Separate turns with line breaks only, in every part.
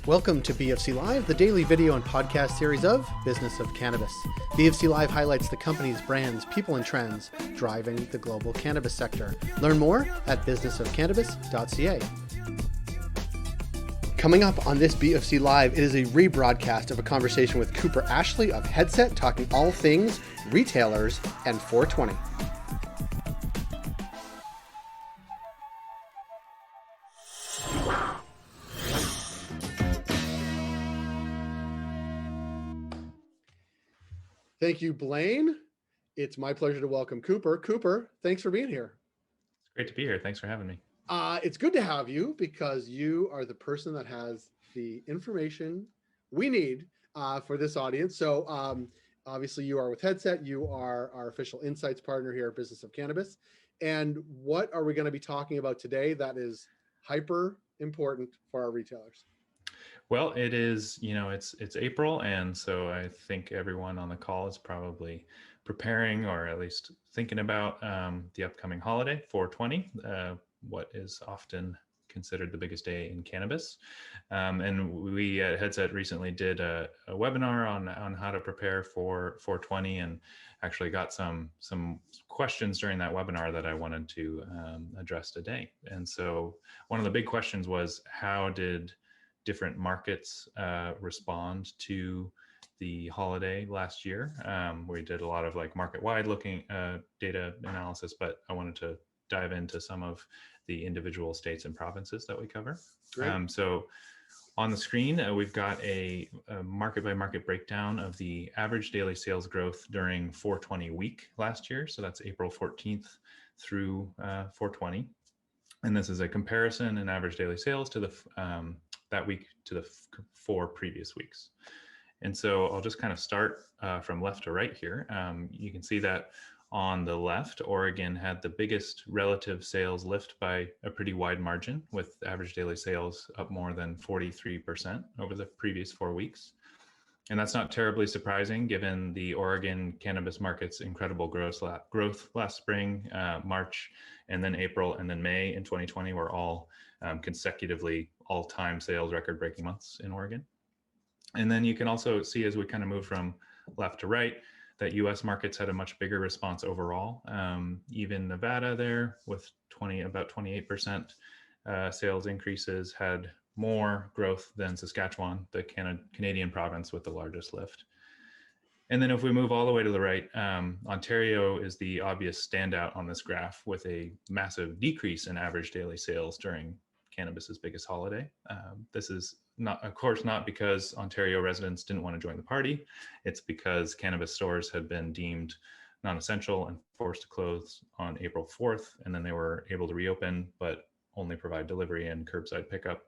Welcome to BFC Live, the daily video and podcast series of Business of Cannabis. BFC Live highlights the companies, brands, people, and trends driving the global cannabis sector. Learn more at businessofcannabis.ca. Coming up on this BFC Live, it is a rebroadcast of a conversation with Cooper Ashley of Headset, talking all things retailers and 420. Thank you, Blaine. It's my pleasure to welcome Cooper. Cooper, thanks for being here.
It's great to be here. Thanks for having me.
It's good to have you because you are the person that has the information we need for this audience. So obviously you are with Headset. You are our official insights partner here at Business of Cannabis. And what are we going to be talking about today that is hyper important for our retailers?
Well, it is, it's April. And so I think everyone on the call is probably preparing or at least thinking about the upcoming holiday, 420, what is often considered the biggest day in cannabis. And we at Headset recently did a webinar on how to prepare for 420 and actually got some questions during that webinar that I wanted to address today. And so one of the big questions was, how did different markets respond to the holiday last year? We did a lot of market-wide looking data analysis, but I wanted to dive into some of the individual states and provinces that we cover. So on the screen, we've got a market-by-market breakdown of the average daily sales growth during 420 week last year. So that's April 14th through 420. And this is a comparison in average daily sales to that week to the 4 previous weeks. And so I'll just kind of start from left to right here. You can see that on the left, Oregon had the biggest relative sales lift by a pretty wide margin, with average daily sales up more than 43% over the previous 4 weeks. And that's not terribly surprising given the Oregon cannabis market's incredible growth last spring, March, and then April, and then May in 2020 were all consecutively all-time sales record-breaking months in Oregon. And then you can also see, as we kind of move from left to right, that US markets had a much bigger response overall. Even Nevada there with about 28% sales increases had more growth than Saskatchewan, the Canadian province with the largest lift. And then if we move all the way to the right, Ontario is the obvious standout on this graph with a massive decrease in average daily sales during cannabis's biggest holiday. This is not, of course, not because Ontario residents didn't want to join the party. It's because cannabis stores had been deemed non-essential and forced to close on April 4th. And then they were able to reopen, but only provide delivery and curbside pickup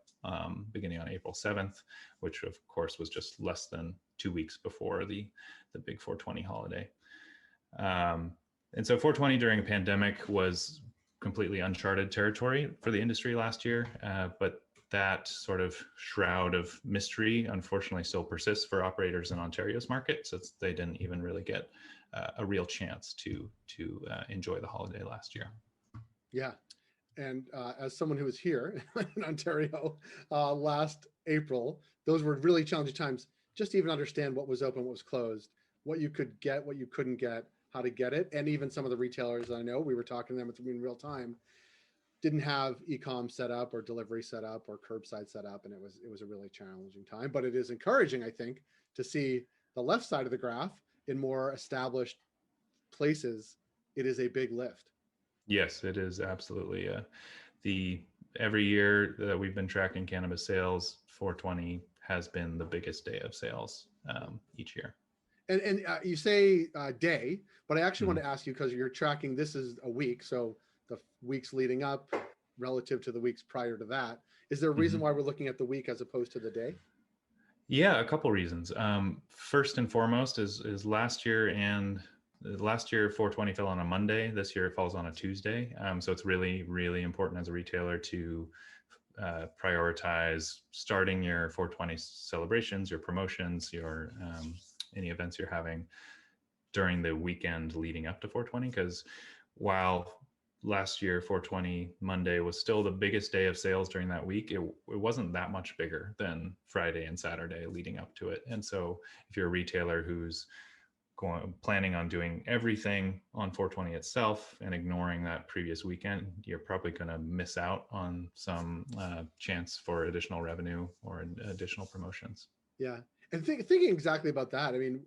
beginning on April 7th, which of course was just less than 2 weeks before the big 420 holiday. And so 420 during a pandemic was completely uncharted territory for the industry last year, but that sort of shroud of mystery unfortunately still persists for operators in Ontario's market, so they didn't even really get a real chance to enjoy the holiday last year.
Yeah. And as someone who was here in Ontario last April, those were really challenging times just to even understand what was open, what was closed, what you could get, what you couldn't get, how to get it. And even some of the retailers I know, we were talking to them in real time, didn't have e-com set up or delivery set up or curbside set up. And it was a really challenging time, but it is encouraging, I think, to see the left side of the graph in more established places. It is a big lift.
Yes, it is absolutely. Every year that we've been tracking cannabis sales, 420 has been the biggest day of sales each year.
And you say day, but I actually want to ask you, because you're tracking, this is a week, so the weeks leading up relative to the weeks prior to that. Is there a reason why we're looking at the week as opposed to the day? Yeah,
a couple reasons. First and foremost is last year 420 fell on a Monday. This year it falls on a Tuesday. So it's really, really important as a retailer to prioritize starting your 420 celebrations, your promotions, your any events you're having during the weekend leading up to 420, because while last year, 420 Monday was still the biggest day of sales during that week. It wasn't that much bigger than Friday and Saturday leading up to it. And so if you're a retailer who's planning on doing everything on 420 itself and ignoring that previous weekend, you're probably going to miss out on some chance for additional revenue or additional promotions.
Yeah. And thinking exactly about that, I mean,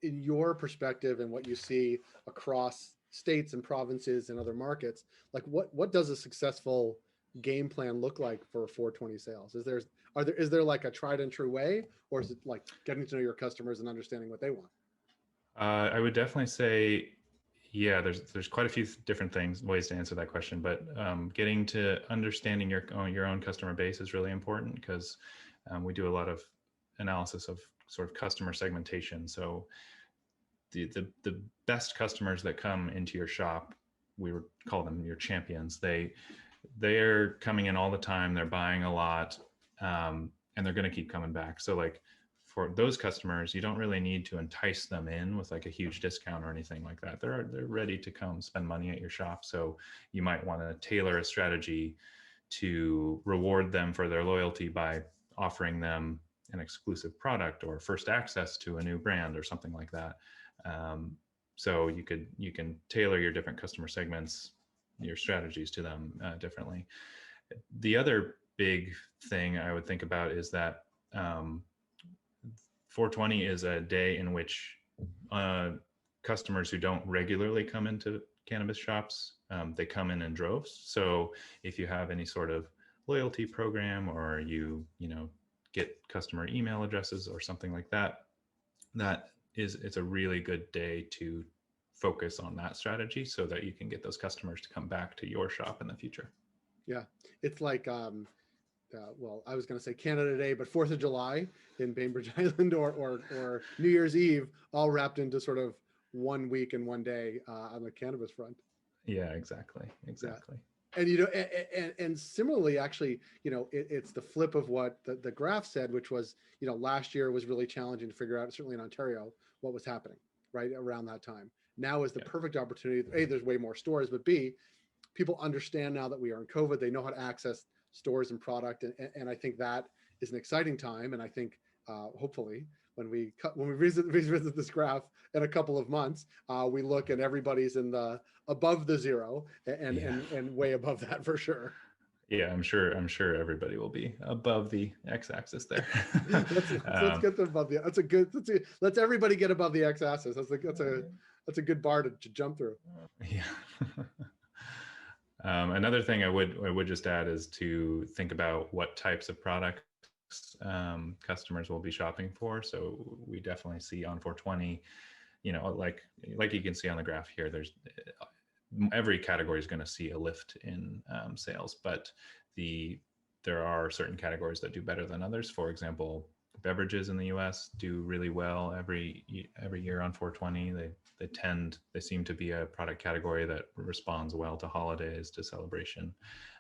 in your perspective and what you see across states and provinces and other markets, like what does a successful game plan look like for 420 sales? Is there like a tried and true way, or is it like getting to know your customers and understanding what they want?
I would definitely say, yeah, there's quite a few different ways to answer that question, but getting to understanding your own customer base is really important, because we do a lot of analysis of sort of customer segmentation. So the best customers that come into your shop, we would call them your champions. They're coming in all the time. They're buying a lot, and they're going to keep coming back. So like, for those customers, you don't really need to entice them in with like a huge discount or anything like that. They're ready to come spend money at your shop. So you might want to tailor a strategy to reward them for their loyalty by offering them an exclusive product or first access to a new brand or something like that. So you can tailor your different customer segments, your strategies to them differently. The other big thing I would think about is that 420 is a day in which customers who don't regularly come into cannabis shops, they come in droves. So if you have any sort of loyalty program, or you get customer email addresses or something like that, it's a really good day to focus on that strategy so that you can get those customers to come back to your shop in the future.
Yeah, it's like well, I was going to say Canada Day, but 4th of July in Bainbridge Island, or New Year's Eve, all wrapped into sort of 1 week and 1 day on the cannabis front.
Yeah, exactly.
Yeah. And and similarly, actually, it's the flip of what the graph said, which was, last year was really challenging to figure out, certainly in Ontario, what was happening right around that time. Now is the perfect opportunity. A, there's way more stores, but B, people understand now that we are in COVID, they know how to access stores and product, and I think that is an exciting time. And I think hopefully when we revisit this graph in a couple of months, we look and everybody's in the above the zero and way above that for sure.
Yeah, I'm sure everybody will be above the x-axis there.
let's get them above the. Let's everybody get above the x-axis. That's a good bar to jump through.
Yeah. Another thing I would just add is to think about what types of products customers will be shopping for. So we definitely see on 420, like you can see on the graph here, there's every category is going to see a lift in sales, but there are certain categories that do better than others. For example, beverages in the US do really well every year on 420. They seem to be a product category that responds well to holidays, to celebration.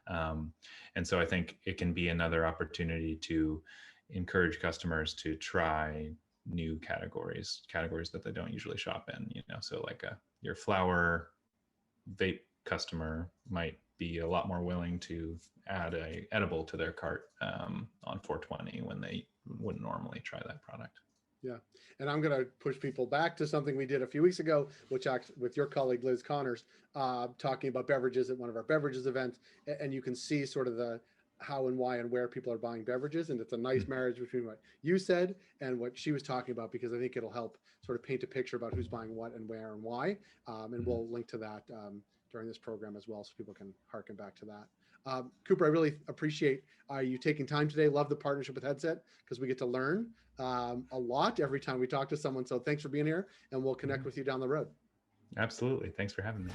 And so I think it can be another opportunity to encourage customers to try new categories that they don't usually shop in, so like your flower vape customer might be a lot more willing to add a edible to their cart on 420 when they wouldn't normally try that product.
Yeah. And I'm going to push people back to something we did a few weeks ago, which with your colleague, Liz Connors, talking about beverages at one of our beverages events. And you can see sort of the how and why and where people are buying beverages. And it's a nice marriage between what you said and what she was talking about, because I think it'll help sort of paint a picture about who's buying what and where and why. And we'll link to that during this program as well, so people can harken back to that. Cooper, I really appreciate you taking time today. Love the partnership with Headset, because we get to learn a lot every time we talk to someone. So thanks for being here, and we'll connect with you down the road.
Absolutely. Thanks for having me.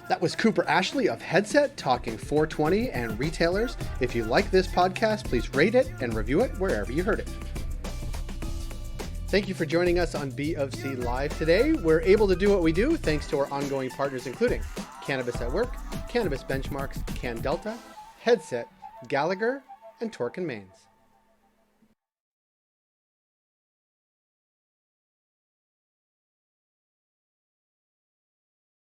That was Cooper Ashley of Headset talking 420 and retailers. If you like this podcast, please rate it and review it wherever you heard it. Thank you for joining us on B of C Live today. We're able to do what we do thanks to our ongoing partners, including Cannabis at Work, Cannabis Benchmarks, CanDelta, Headset, Gallagher, and Torque & Mains.